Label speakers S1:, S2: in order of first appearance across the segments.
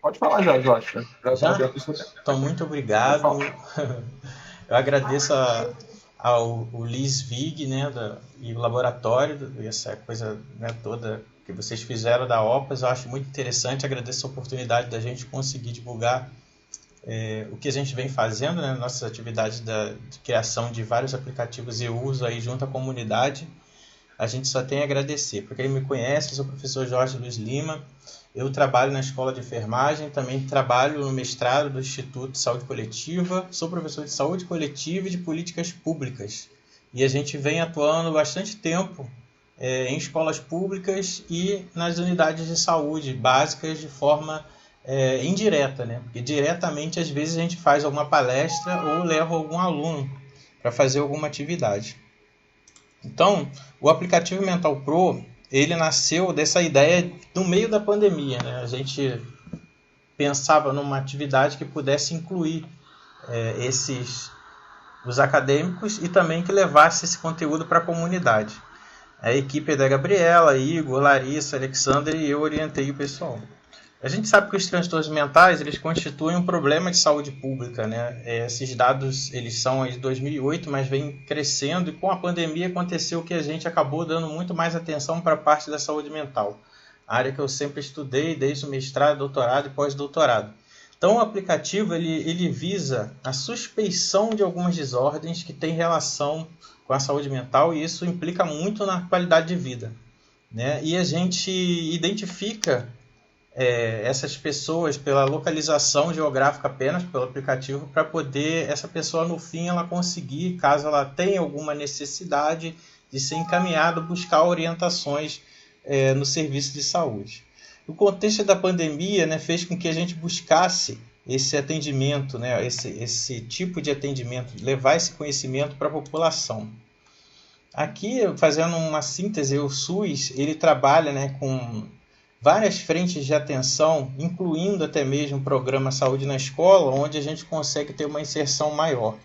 S1: Pode falar já, Jorge. Já está
S2: Já?
S1: dentro do seu tempo.
S2: Então, muito
S1: Pode
S2: obrigado.
S1: falar.
S2: Eu agradeço ao Liz Vig, né, e o laboratório, essa coisa, né, toda que vocês fizeram da OPAS. Eu acho muito interessante. Agradeço a oportunidade da gente conseguir divulgar o que a gente vem fazendo, né, nossas atividades de criação de vários aplicativos e uso aí junto à comunidade. A gente só tem a agradecer. Para quem me conhece, eu sou o professor Jorge Luiz Lima. Eu trabalho na Escola de Enfermagem, também trabalho no mestrado do Instituto de Saúde Coletiva, sou professor de Saúde Coletiva e de Políticas Públicas. E a gente vem atuando bastante tempo em escolas públicas e nas unidades de saúde básicas de forma indireta, né? Porque diretamente, às vezes, a gente faz alguma palestra ou leva algum aluno para fazer alguma atividade. Então, o aplicativo Mental Pro, ele nasceu dessa ideia no meio da pandemia, né? A gente pensava numa atividade que pudesse incluir os acadêmicos e também que levasse esse conteúdo para a comunidade. A equipe é da Gabriela, Igor, Larissa, Alexander e eu orientei o pessoal. A gente sabe que os transtornos mentais eles constituem um problema de saúde pública, né? Esses dados eles são de 2008, mas vem crescendo e com a pandemia aconteceu que a gente acabou dando muito mais atenção para a parte da saúde mental, a área que eu sempre estudei desde o mestrado, doutorado e pós-doutorado. Então o aplicativo ele visa a suspeição de algumas desordens que têm relação com a saúde mental e isso implica muito na qualidade de vida, né? E a gente identifica essas pessoas pela localização geográfica apenas pelo aplicativo para poder essa pessoa no fim ela conseguir, caso ela tenha alguma necessidade de ser encaminhada, buscar orientações no serviço de saúde. O contexto da pandemia, né, fez com que a gente buscasse esse atendimento, né, esse tipo de atendimento, levar esse conhecimento para a população. Aqui, fazendo uma síntese, o SUS ele trabalha, né, com várias frentes de atenção, incluindo até mesmo o programa Saúde na Escola, onde a gente consegue ter uma inserção maior.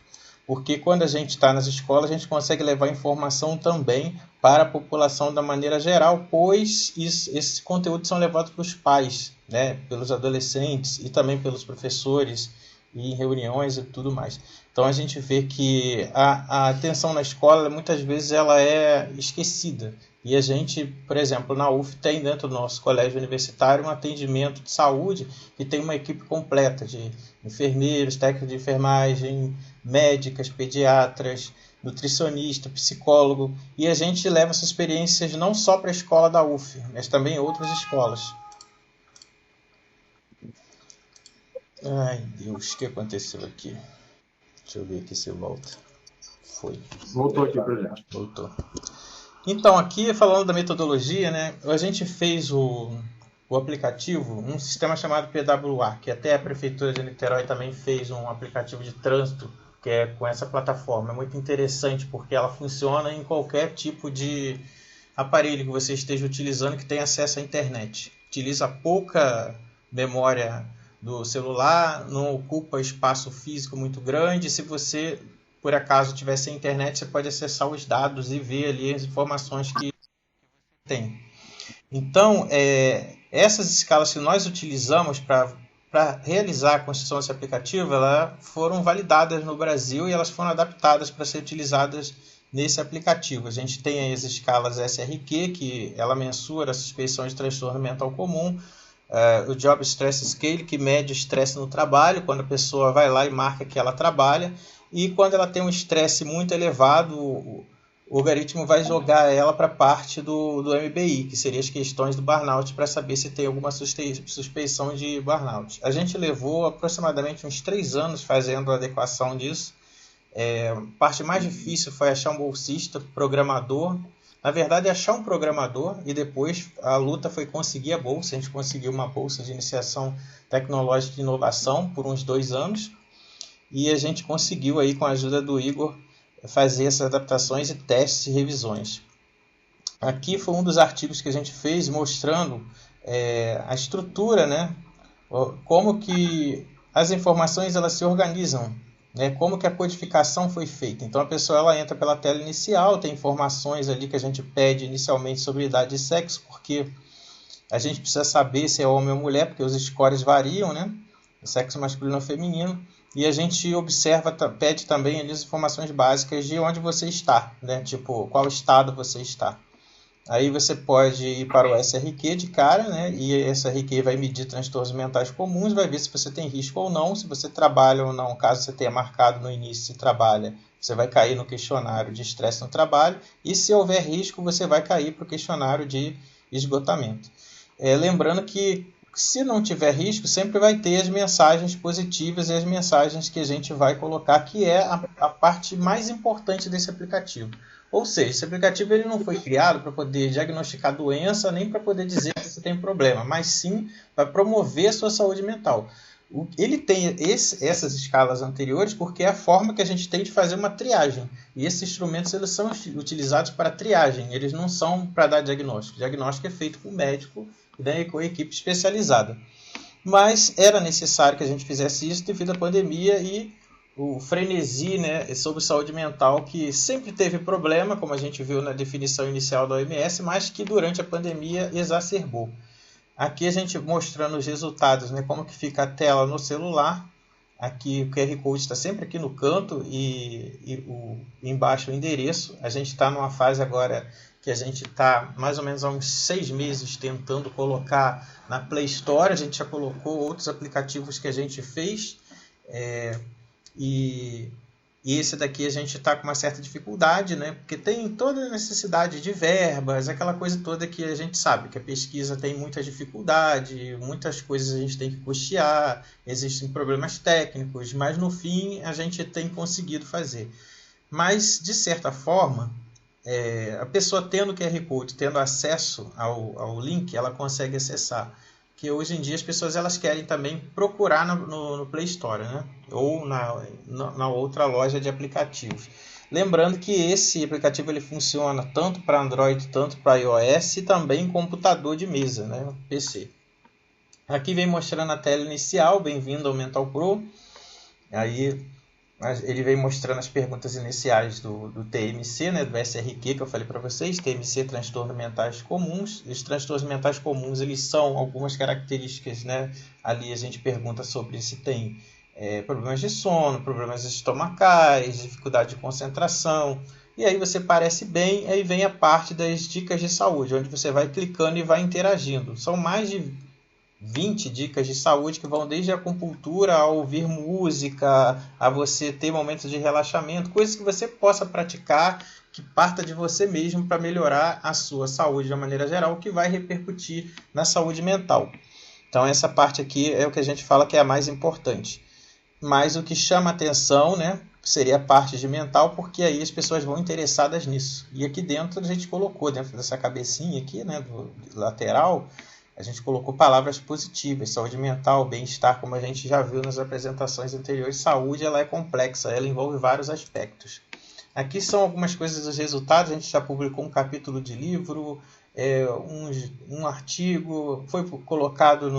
S2: Porque quando a gente está nas escolas, a gente consegue levar informação também para a população da maneira geral, pois esses conteúdos são levados pelos pais, né, pelos adolescentes e também pelos professores e em reuniões e tudo mais. Então a gente vê que a atenção na escola muitas vezes ela é esquecida. E a gente, por exemplo, na UF tem dentro do nosso colégio universitário um atendimento de saúde que tem uma equipe completa de enfermeiros, técnicos de enfermagem, médicas, pediatras, nutricionista, psicólogo. E a gente leva essas experiências não só para a escola da UF, mas também em outras escolas. Ai, Deus, o que aconteceu aqui? Deixa eu ver aqui se volta. Foi.
S1: Voltou aqui para gente.
S2: Voltou. Então, aqui falando da metodologia, né, a gente fez o aplicativo, um sistema chamado PWA, que até a Prefeitura de Niterói também fez um aplicativo de trânsito, que é com essa plataforma. É muito interessante porque ela funciona em qualquer tipo de aparelho que você esteja utilizando que tenha acesso à internet. Utiliza pouca memória do celular, não ocupa espaço físico muito grande. Se você por acaso tiver sem internet, você pode acessar os dados e ver ali as informações que tem. Então, essas escalas que nós utilizamos para realizar a construção desse aplicativo, elas foram validadas no Brasil e elas foram adaptadas para ser utilizadas nesse aplicativo. A gente tem as escalas SRQ, que ela mensura a suspeição de transtorno mental comum, o Job Stress Scale, que mede o estresse no trabalho, quando a pessoa vai lá e marca que ela trabalha, e quando ela tem um estresse muito elevado, o algoritmo vai jogar ela para a parte do MBI, que seriam as questões do burnout, para saber se tem alguma suspeição de burnout. A gente levou aproximadamente uns 3 anos fazendo a adequação disso. A parte mais difícil foi achar um bolsista, programador. Na verdade, achar um programador e depois a luta foi conseguir a bolsa. A gente conseguiu uma bolsa de iniciação tecnológica de inovação por uns 2 anos. E a gente conseguiu, aí, com a ajuda do Igor, fazer essas adaptações e testes e revisões. Aqui foi um dos artigos que a gente fez mostrando a estrutura, né? Como que as informações elas se organizam, né? Como que a codificação foi feita. Então a pessoa ela entra pela tela inicial, tem informações ali que a gente pede inicialmente sobre idade e sexo, porque A gente precisa saber se é homem ou mulher, porque os scores variam, né? Sexo masculino ou feminino. E a gente observa, pede também ali as informações básicas de onde você está, né? Tipo, qual estado você está. Aí você pode ir para o SRQ de cara, né? E esse SRQ vai medir transtornos mentais comuns, vai ver se você tem risco ou não, se você trabalha ou não. Caso você tenha marcado no início se trabalha, você vai cair no questionário de estresse no trabalho. E se houver risco, você vai cair para o questionário de esgotamento. Lembrando que se não tiver risco, sempre vai ter as mensagens positivas e as mensagens que a gente vai colocar, que é a parte mais importante desse aplicativo. Ou seja, esse aplicativo ele não foi criado para poder diagnosticar doença, nem para poder dizer que você tem problema, mas sim para promover a sua saúde mental. Ele tem essas escalas anteriores porque é a forma que a gente tem de fazer uma triagem. E esses instrumentos eles são utilizados para triagem, eles não são para dar diagnóstico. O diagnóstico é feito com o médico e com a equipe especializada. Mas era necessário que a gente fizesse isso devido à pandemia e o frenesi, né, sobre saúde mental, que sempre teve problema, como a gente viu na definição inicial da OMS, mas que durante a pandemia exacerbou. Aqui a gente mostrando os resultados, né, como que fica a tela no celular. Aqui o QR Code está sempre aqui no canto e embaixo o endereço. A gente está numa fase agora que a gente está mais ou menos há uns 6 meses tentando colocar na Play Store. A gente já colocou outros aplicativos que a gente fez. E esse daqui a gente está com uma certa dificuldade, né? Porque tem toda a necessidade de verbas, aquela coisa toda que a gente sabe, que a pesquisa tem muita dificuldade, muitas coisas a gente tem que custear, existem problemas técnicos, mas no fim a gente tem conseguido fazer. Mas, de certa forma, a pessoa tendo o QR Code, tendo acesso ao link, ela consegue acessar. Que hoje em dia as pessoas elas querem também procurar no Play Store, né? Ou na outra loja de aplicativos. Lembrando que esse aplicativo ele funciona tanto para Android, tanto para iOS e também em computador de mesa, né? PC. Aqui vem mostrando a tela inicial, bem-vindo ao Mental Pro. Aí ele vem mostrando as perguntas iniciais do TMC, né, do SRQ que eu falei para vocês, TMC, transtornos mentais comuns. Os transtornos mentais comuns eles são algumas características, né? Ali a gente pergunta sobre se tem problemas de sono, problemas estomacais, dificuldade de concentração. E aí você parece bem, aí vem a parte das dicas de saúde, onde você vai clicando e vai interagindo. São mais de 20 dicas de saúde que vão desde a acupuntura a ouvir música, a você ter momentos de relaxamento, coisas que você possa praticar, que parta de você mesmo para melhorar a sua saúde de uma maneira geral, que vai repercutir na saúde mental. Então essa parte aqui é o que a gente fala que é a mais importante. Mas o que chama atenção, né, seria a parte de mental, porque aí as pessoas vão interessadas nisso. E aqui dentro a gente colocou, dentro dessa cabecinha aqui, né, do lateral, a gente colocou palavras positivas, saúde mental, bem-estar, como a gente já viu nas apresentações anteriores. Saúde ela é complexa, ela envolve vários aspectos. Aqui são algumas coisas dos resultados, a gente já publicou um capítulo de livro, um artigo, foi colocado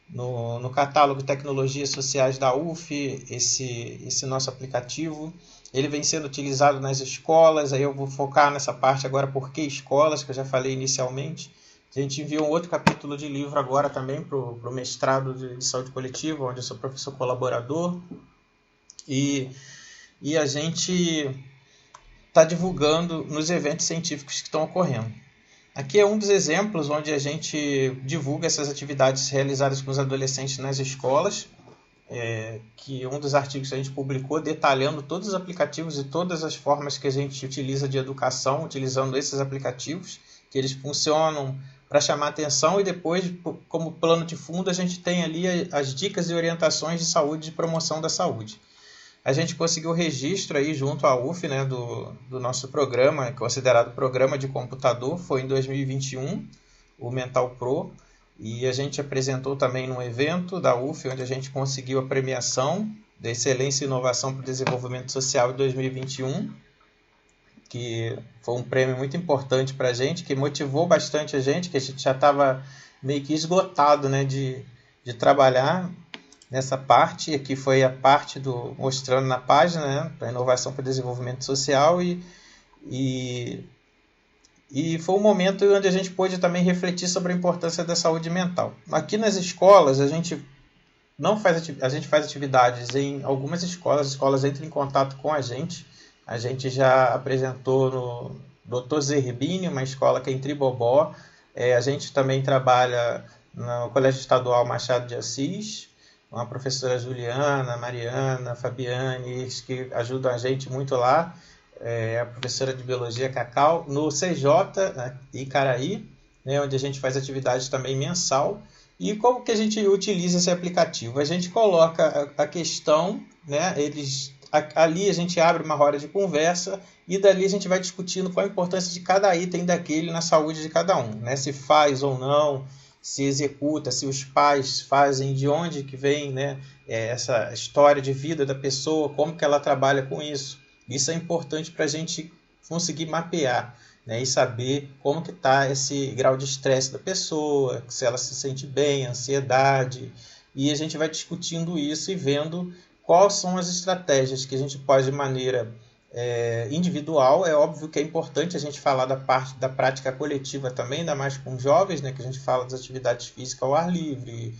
S2: no catálogo de tecnologias sociais da UF, esse nosso aplicativo. Ele vem sendo utilizado nas escolas, aí eu vou focar nessa parte agora, por que escolas, que eu já falei inicialmente. A gente enviou um outro capítulo de livro agora também para o mestrado de saúde coletiva, onde eu sou professor colaborador. E a gente está divulgando nos eventos científicos que estão ocorrendo. Aqui é um dos exemplos onde a gente divulga essas atividades realizadas com os adolescentes nas escolas, que um dos artigos que a gente publicou detalhando todos os aplicativos e todas as formas que a gente utiliza de educação, utilizando esses aplicativos, que eles funcionam para chamar atenção, e depois, como plano de fundo, a gente tem ali as dicas e orientações de saúde e de promoção da saúde. A gente conseguiu o registro aí junto à UF, né, do nosso programa, considerado programa de computador, foi em 2021, o Mental Pro, e a gente apresentou também num evento da UF, onde a gente conseguiu a premiação da Excelência e Inovação para o Desenvolvimento Social em 2021, que foi um prêmio muito importante para a gente, que motivou bastante a gente, que a gente já estava meio que esgotado, né, de trabalhar nessa parte. Aqui foi a parte mostrando na página, né, para inovação para o desenvolvimento social, e E foi um momento onde a gente pôde também refletir sobre a importância da saúde mental. Aqui nas escolas, a gente faz atividades em algumas escolas, as escolas entram em contato com a gente. A gente já apresentou no Dr. Zerbini, uma escola que é em Tribobó. A gente também trabalha no Colégio Estadual Machado de Assis, com a professora Juliana, Mariana, Fabiane, que ajudam a gente muito lá. A professora de Biologia Cacau, no CJ, né, Icaraí, né, onde a gente faz atividade também mensal. E como que a gente utiliza esse aplicativo? A gente coloca a questão, né, ali a gente abre uma roda de conversa e dali a gente vai discutindo qual a importância de cada item daquele na saúde de cada um, né? Se faz ou não, se executa, se os pais fazem, de onde que vem, né, essa história de vida da pessoa, como que ela trabalha com isso. Isso é importante para a gente conseguir mapear, né, e saber como que está esse grau de estresse da pessoa, se ela se sente bem, ansiedade. E a gente vai discutindo isso e vendo quais são as estratégias que a gente pode, de maneira individual. É óbvio que é importante a gente falar da parte da prática coletiva também, ainda mais com jovens, né, que a gente fala das atividades físicas ao ar livre,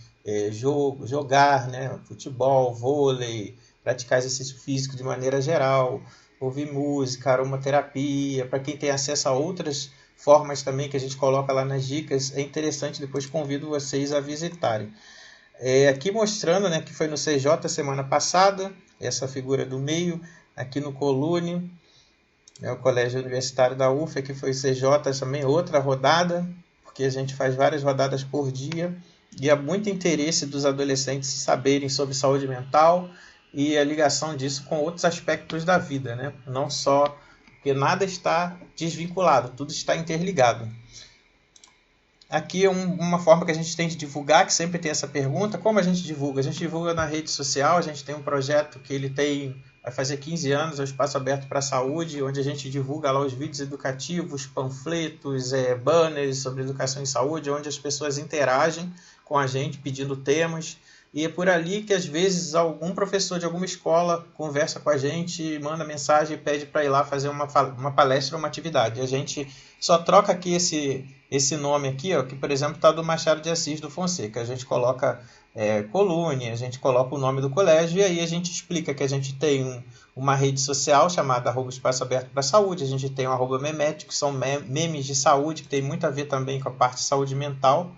S2: jogar, né, futebol, vôlei, praticar exercício físico de maneira geral, ouvir música, aromaterapia. Para quem tem acesso a outras formas também que a gente coloca lá nas dicas, é interessante, depois convido vocês a visitarem. Aqui mostrando, né, que foi no CJ semana passada, essa figura do meio, aqui no Colune, né, o Colégio Universitário da UF, aqui foi o CJ também, outra rodada, porque a gente faz várias rodadas por dia, e há muito interesse dos adolescentes saberem sobre saúde mental e a ligação disso com outros aspectos da vida, né? Não só, porque nada está desvinculado, tudo está interligado. Aqui é uma forma que a gente tem de divulgar, que sempre tem essa pergunta. Como a gente divulga? A gente divulga na rede social, a gente tem um projeto que vai fazer 15 anos, é o Espaço Aberto para a Saúde, onde a gente divulga lá os vídeos educativos, panfletos, banners sobre educação em saúde, onde as pessoas interagem com a gente pedindo temas. E é por ali que, às vezes, algum professor de alguma escola conversa com a gente, manda mensagem e pede para ir lá fazer uma palestra ou uma atividade. A gente só troca aqui esse nome aqui, ó, que, por exemplo, está do Machado de Assis do Fonseca. A gente coloca Colune, a gente coloca o nome do colégio e aí a gente explica que a gente tem uma rede social chamada @Espaço Aberto para a Saúde. A gente tem o @Memético, que são memes de saúde, que tem muito a ver também com a parte de saúde mental,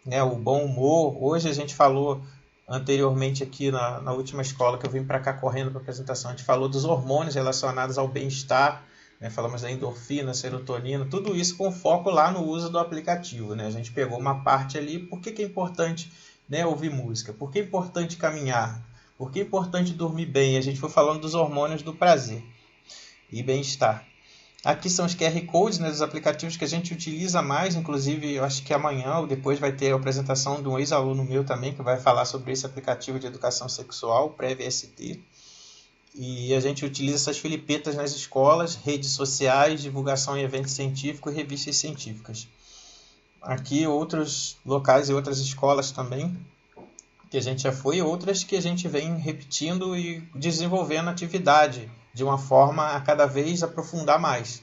S2: né, o bom humor. Hoje a gente falou anteriormente aqui na última escola que eu vim para cá correndo para a apresentação, a gente falou dos hormônios relacionados ao bem-estar, né? Falamos da endorfina, serotonina, tudo isso com foco lá no uso do aplicativo, né? A gente pegou uma parte ali. Por que é importante, né, ouvir música? Por que é importante caminhar? Por que é importante dormir bem? A gente foi falando dos hormônios do prazer e bem-estar. Aqui são os QR Codes, né, dos aplicativos que a gente utiliza mais. Inclusive, eu acho que amanhã ou depois vai ter a apresentação de um ex-aluno meu também, que vai falar sobre esse aplicativo de educação sexual, pré-VST. E a gente utiliza essas filipetas nas escolas, redes sociais, divulgação em eventos científicos e revistas científicas. Aqui outros locais e outras escolas também, que a gente já foi, outras que a gente vem repetindo e desenvolvendo atividade de uma forma a cada vez aprofundar mais.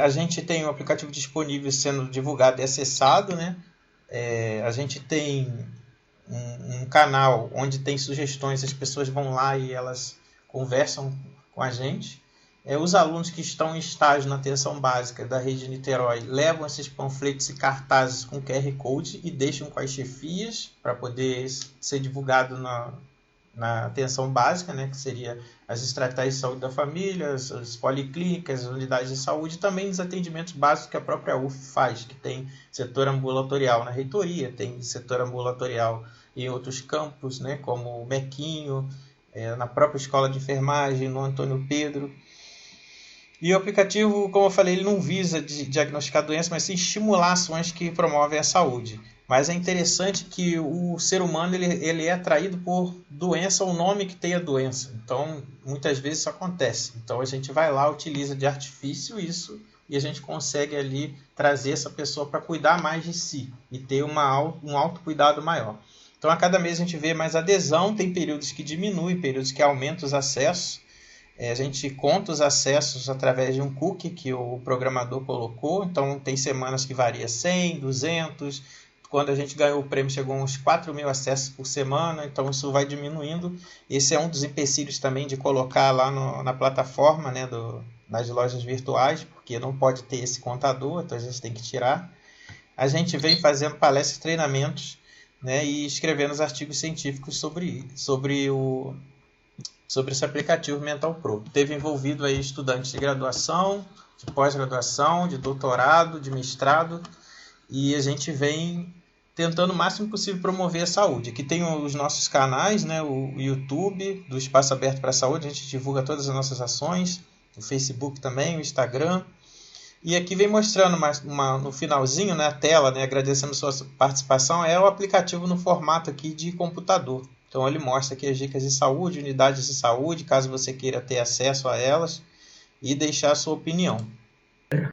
S2: A gente tem um aplicativo disponível sendo divulgado e acessado, né? A gente tem um canal onde tem sugestões, as pessoas vão lá e elas conversam com a gente. Os alunos que estão em estágio na atenção básica da rede de Niterói levam esses panfletos e cartazes com QR Code e deixam com as chefias para poder ser divulgado na atenção básica, né, que seria as estratégias de saúde da família, as policlínicas, as unidades de saúde, e também nos atendimentos básicos que a própria UF faz, que tem setor ambulatorial na reitoria, tem setor ambulatorial em outros campos, né, como o Mequinho, na própria escola de enfermagem, no Antônio Pedro. E o aplicativo, como eu falei, ele não visa diagnosticar doença, mas sim estimular ações que promovem a saúde. Mas é interessante que o ser humano ele é atraído por doença ou nome que tenha doença. Então, muitas vezes isso acontece. Então, a gente vai lá, utiliza de artifício isso e a gente consegue ali trazer essa pessoa para cuidar mais de si e ter um autocuidado maior. Então, a cada mês a gente vê mais adesão, tem períodos que diminuem, períodos que aumentam os acessos. A gente conta os acessos através de um cookie que o programador colocou. Então, tem semanas que varia 100, 200. Quando a gente ganhou o prêmio, chegou a uns 4.000 acessos por semana. Então, isso vai diminuindo. Esse é um dos empecilhos também de colocar lá na plataforma, né, das lojas virtuais, porque não pode ter esse contador, então a gente tem que tirar. A gente vem fazendo palestras e treinamentos, né, e escrevendo os artigos científicos sobre esse aplicativo Mental Pro. Teve envolvido aí estudantes de graduação, de pós-graduação, de doutorado, de mestrado, e a gente vem tentando o máximo possível promover a saúde. Aqui tem os nossos canais, né, o YouTube do Espaço Aberto para a Saúde, a gente divulga todas as nossas ações, o Facebook também, o Instagram. E aqui vem mostrando no finalzinho, né, a tela, né, agradecendo sua participação, é o aplicativo no formato aqui de computador. Então ele mostra aqui as dicas de saúde, unidades de saúde, caso você queira ter acesso a elas e deixar a sua opinião.